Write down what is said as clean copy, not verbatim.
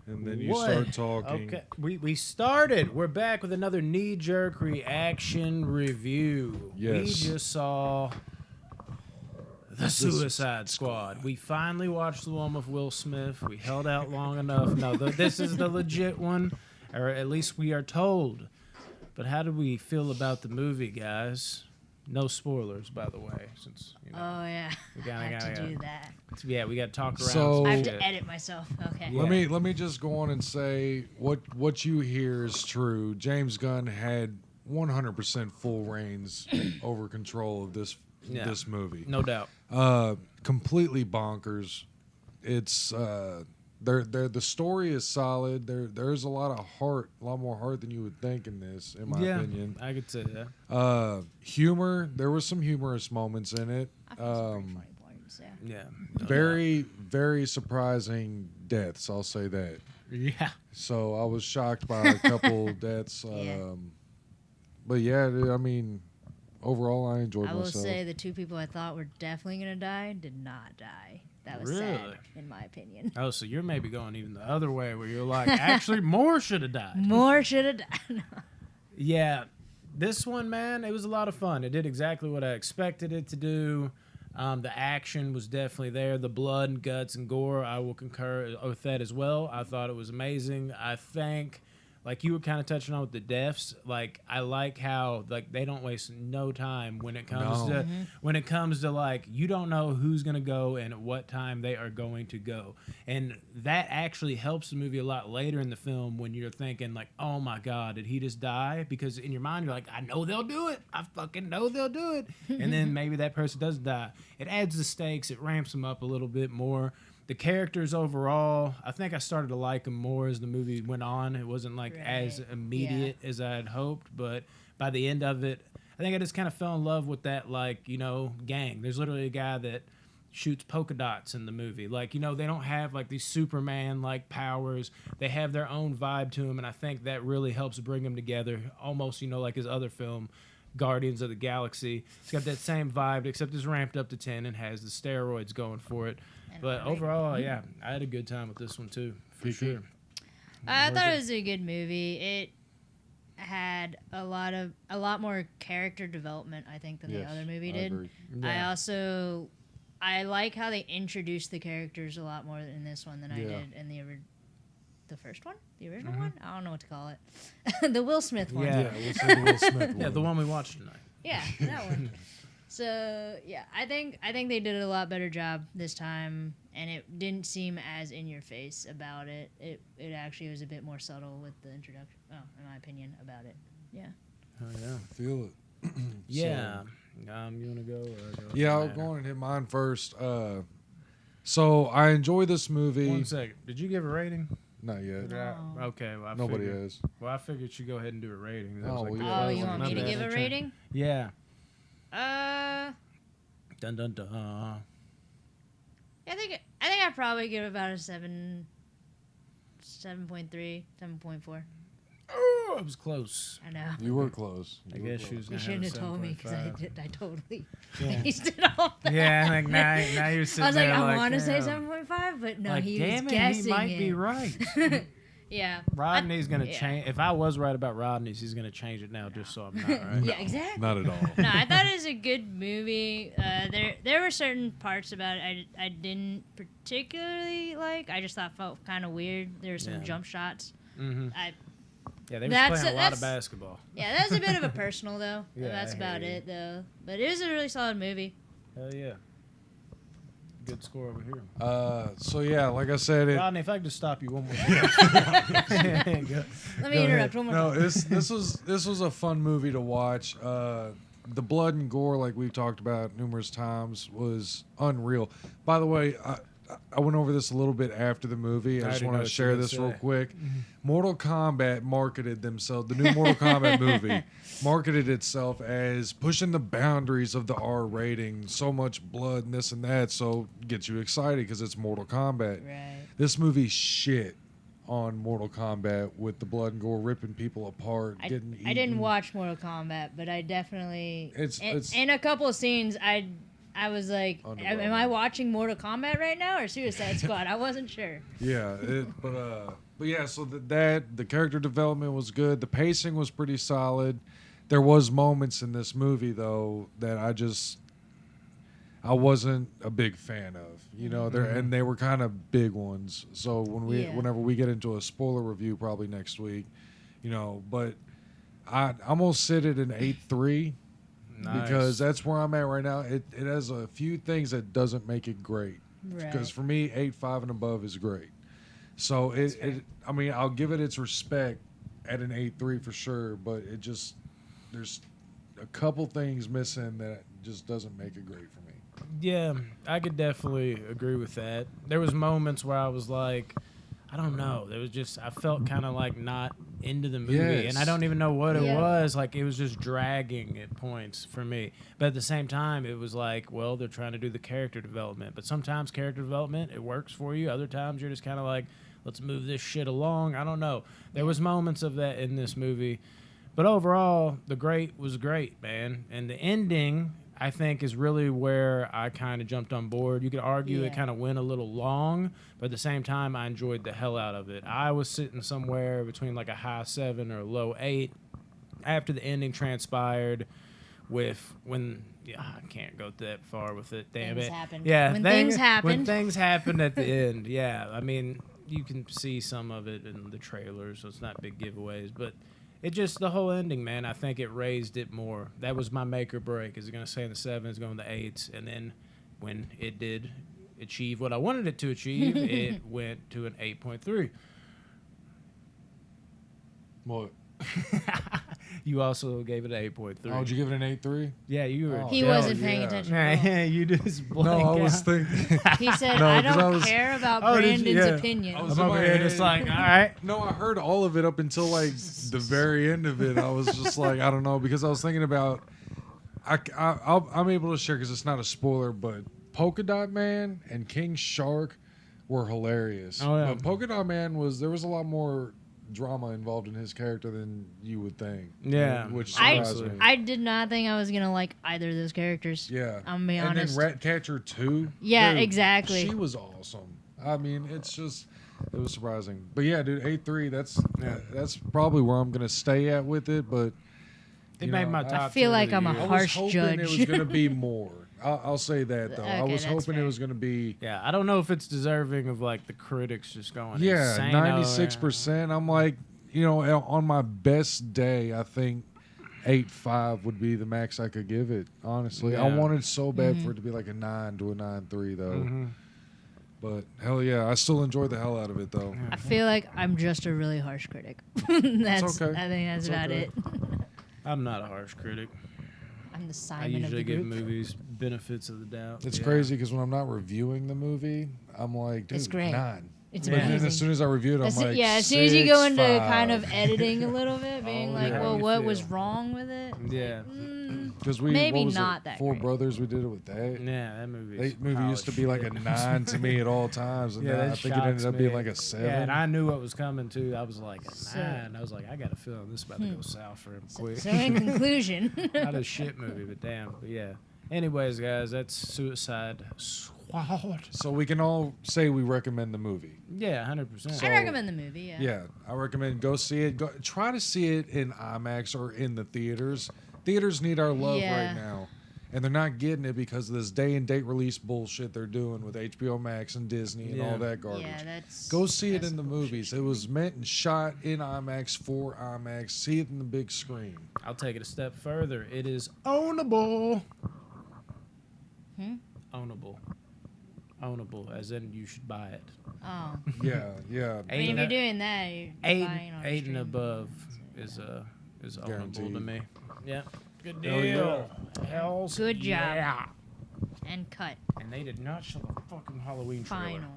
and then you What? start talking. Okay, we started. We're back with another knee-jerk reaction review. We Yes. just saw The Suicide Squad. We finally watched the one with Will Smith. We held out long enough. No, this is the legit one, or at least we are told. But how do we feel about the movie, guys? No spoilers, by the way, since Oh yeah, I have to do that. Yeah, we got to talk around. So- some I have shit. to edit myself. Okay. Yeah. Let me just go on and say what you hear is true. James Gunn had 100% full reins over control of this movie. No doubt. Completely bonkers. It's the story is solid. There's a lot of heart, a lot more heart than you would think in this, in my opinion. I could say that. Humor. There was some humorous moments in it. I found some pretty funny points. Yeah. Yeah. Very, very surprising deaths. I'll say that. Yeah. So I was shocked by a couple deaths. Yeah. But yeah, I mean, overall, I enjoyed I will myself. say the two people I thought were definitely gonna die did not die. That was Really? sad, in my opinion. Oh, so you're maybe going even the other way where you're like, actually, more should have died. More should have died. Yeah. This one, man, it was a lot of fun. It did exactly what I expected it to do. The action was definitely there. The blood and guts and gore, I will concur with that as well. I thought it was amazing. I think, like you were kind of touching on with the deaths, like I like how like they don't waste no time when it comes No. to when it comes to like you don't know who's gonna go and at what time they are going to go, and that actually helps the movie a lot later in the film when you're thinking like, oh my god, did he just die? Because in your mind you're like, I know they'll do it. I fucking know they'll do it, and then maybe that person doesn't die. It adds the stakes. It ramps them up a little bit more. The characters overall, I think I started to like them more as the movie went on. It wasn't like as Right. immediate as I had hoped, but by the end of it, I think I just kind of fell in love with that, like, you know, gang. There's literally a guy that shoots polka dots in the movie. Like, you know, they don't have like these Superman-like powers. They have their own vibe to them, and I think that really helps bring them together, almost, you know, like his other film, Guardians of the Galaxy. It's got that same vibe, except it's ramped up to 10 and has the steroids going for it. But overall, yeah, I had a good time with this one too, for sure. I thought it was a good movie. It had a lot more character development, I think, than the other movie did. Agree. Yeah. I like how they introduced the characters a lot more in this one than I did in the first one, the original one. I don't know what to call it. The Will Smith one. Yeah. Yeah, we'll say the Will Smith Yeah, one. the one we watched tonight. Yeah, that one. So yeah, I think they did a lot better job this time, and it didn't seem as in your face about it. It actually was a bit more subtle with the introduction. Oh, in my opinion, about it. Yeah. Oh yeah. Feel it. Yeah. You wanna go? Or go Yeah, I'll go on and hit mine first. So I enjoy this movie. 1 second. Did you give a rating? Not yet. No. Okay. Well, Nobody figured, has. Well, I figured you go ahead and do a rating. That Oh, was well, the yeah. Oh, first you one. want me My to bad. give a I'm trying- rating? Yeah. I Dun dun dun. think I'd probably give about a 7.3, 7.4. Oh, I was close. I know. You were close. I guess she was You gonna shouldn't have have told me because I 7.5. totally Yeah. based it off that. Yeah, like now you're sitting I was like, there I want to say damn. 7.5, but no, Like, he damn was it, guessing he might it. be right. Yeah. Rodney's gonna yeah. change. If I was right about Rodney's, he's gonna change it now, just so I'm not right. Yeah, exactly. Not at all. No, I thought it was a good movie. There were certain parts about it I didn't particularly like. I just thought felt kind of weird. There were some Yeah. jump shots. Mm-hmm. I Yeah, they were That's- playing a lot of that's- basketball. Yeah, that was a bit of a personal though. Yeah, That's I about hear you. it though. But it was a really solid movie. Hell yeah. Good score over here. So yeah, like I said, Rodney, if I could just stop you one more time. Go. Let me interrupt one more no, time. this was a fun movie to watch. The blood and gore, like we've talked about numerous times, was unreal. By the way, I went over this a little bit after the movie. I just already want know to what share you're gonna this real say. quick. Mortal Kombat marketed themselves, the new Mortal Kombat movie marketed itself as pushing the boundaries of the R rating, so much blood and this and that, so gets you excited because it's Mortal Kombat. Right. This movie shit on Mortal Kombat with the blood and gore ripping people apart, getting eaten. I didn't watch Mortal Kombat, but I definitely It's- in a couple of scenes I was like, Underwhelming. am I watching Mortal Kombat right now or Suicide Squad? I wasn't sure. Yeah, but yeah. So the character development was good. The pacing was pretty solid. There was moments in this movie though that I wasn't a big fan of. You know, and they were kind of big ones. So whenever we get into a spoiler review, probably next week, you know, but I'm gonna sit it an 8.3 because that's where I'm at right now. It has a few things that doesn't make it great. Right. Because for me, 8.5 and above is great. So I mean, I'll give it its respect at an 8.3 for sure, but there's a couple things missing that just doesn't make it great for me. Yeah, I could definitely agree with that. There was moments where I was like, I don't know. There was just I felt kind of like not into the movie, Yes. and I don't even know what it Yeah. was. Like it was just dragging at points for me. But at the same time, it was like, well, they're trying to do the character development. But sometimes character development it works for you. Other times you're just kind of like, let's move this shit along. I don't know. There was moments of that in this movie, but overall, the great was great, man. And the ending, I think, is really where I kind of jumped on board. You could argue it Yeah. kind of went a little long, but at the same time, I enjoyed the hell out of it. I was sitting somewhere between like a high 7 or a low 8 after the ending transpired. I can't go that far with it. Damn Things it. happened. Yeah, When things When happened. things happened at the end. Yeah, I mean, you can see some of it in the trailer, so it's not big giveaways, but. It just the whole ending, man. I think it raised it more. That was my make or break. Is it going to stay in the 7s, going to the 8s, and then when it did achieve what I wanted it to achieve, it went to an 8.3. What? You also gave it an 8.3. Oh, did you give it an 8.3? Yeah, you were. Oh, He hell wasn't paying yeah. attention. At all. Yeah, you just No, blanked I was out. thinking. He said, No, I 'cause don't I was- care about Oh, did you? Brandon's Yeah. opinion. I was I'm in over my here head. just like, all right. No, I heard all of it up until like the very end of it. I was just like, I don't know, because I was thinking about. I'm able to share because it's not a spoiler, but Polka Dot Man and King Shark were hilarious. Oh, yeah. But Polka Dot Man there was a lot more drama involved in his character than you would think. Yeah. which I, surprised me. I did not think I was going to like either of those characters. Yeah. I'm gonna be and honest. then Ratcatcher 2. Yeah, dude, exactly. She was awesome. I mean, it was surprising. But yeah, dude, 8.3, that's probably where I'm going to stay at with it, but It you made know, my top. I feel 10 of like the I'm a year. I was harsh hoping judge. it was going to be more. I'll say that though. I Okay, was that's hoping fair. it was going to be Yeah, I don't know if it's deserving of like the critics just going. yeah, insane over it. 96%. I'm like, you know, on my best day, I think 8.5 would be the max I could give it. Honestly, I Yeah. wanted so bad Mm-hmm. for it to be like a 9 to a 9.3 though. Mhm. But hell yeah, I still enjoyed the hell out of it though. I feel like I'm just a really harsh critic. That's okay. I think that's It's about okay. it. I'm not a harsh critic. I'm the I Simon of the usually give group. movies benefits of the doubt. It's Yeah. crazy because when I'm not reviewing the movie, I'm like, dude, It's great. 9. It's Yeah. But then amazing. as soon as I review it, I'm like, Yeah, as soon as you go into 6.5. kind of editing a little bit, being Oh, like, yeah. well, You what was feel. wrong with it? Yeah. Because we Maybe what was not it? that Four great. Brothers. We did it with that. Yeah, that movie. That movie used to be like a 9 to me at all times, and Yeah, now that I think it ended shocks up being me. like a 7. Yeah, and I knew what was coming too. I was like a So- 9. I was like, I got a feeling this is about to go south for him quick. So in conclusion, Not a shit movie, but damn. But yeah. Anyways, guys, that's Suicide Squad. So we can all say we recommend the movie. Yeah, 100%. I recommend the movie. Yeah. Yeah, I recommend go see it. Go try to see it in IMAX or in the theaters. Theaters need our love Yeah. right now, and they're not getting it because of this day and date release bullshit they're doing with HBO Max and Disney and Yeah. all that garbage. Yeah, that's. Go see it that's in the bullshit. movies. It was meant and shot in IMAX for IMAX. See it in the big screen. I'll take it a step further. It is ownable. Ownable. Ownable, as in you should buy it. Oh, Yeah, yeah. I mean, if Eight- you're doing that, you're Eight, buying on a 8 and stream. above is ownable Guaranteed. to me. Yeah. Good Hell deal. Hell's Good job. yeah. And cut. And they did not show the fucking Halloween trailer. Final.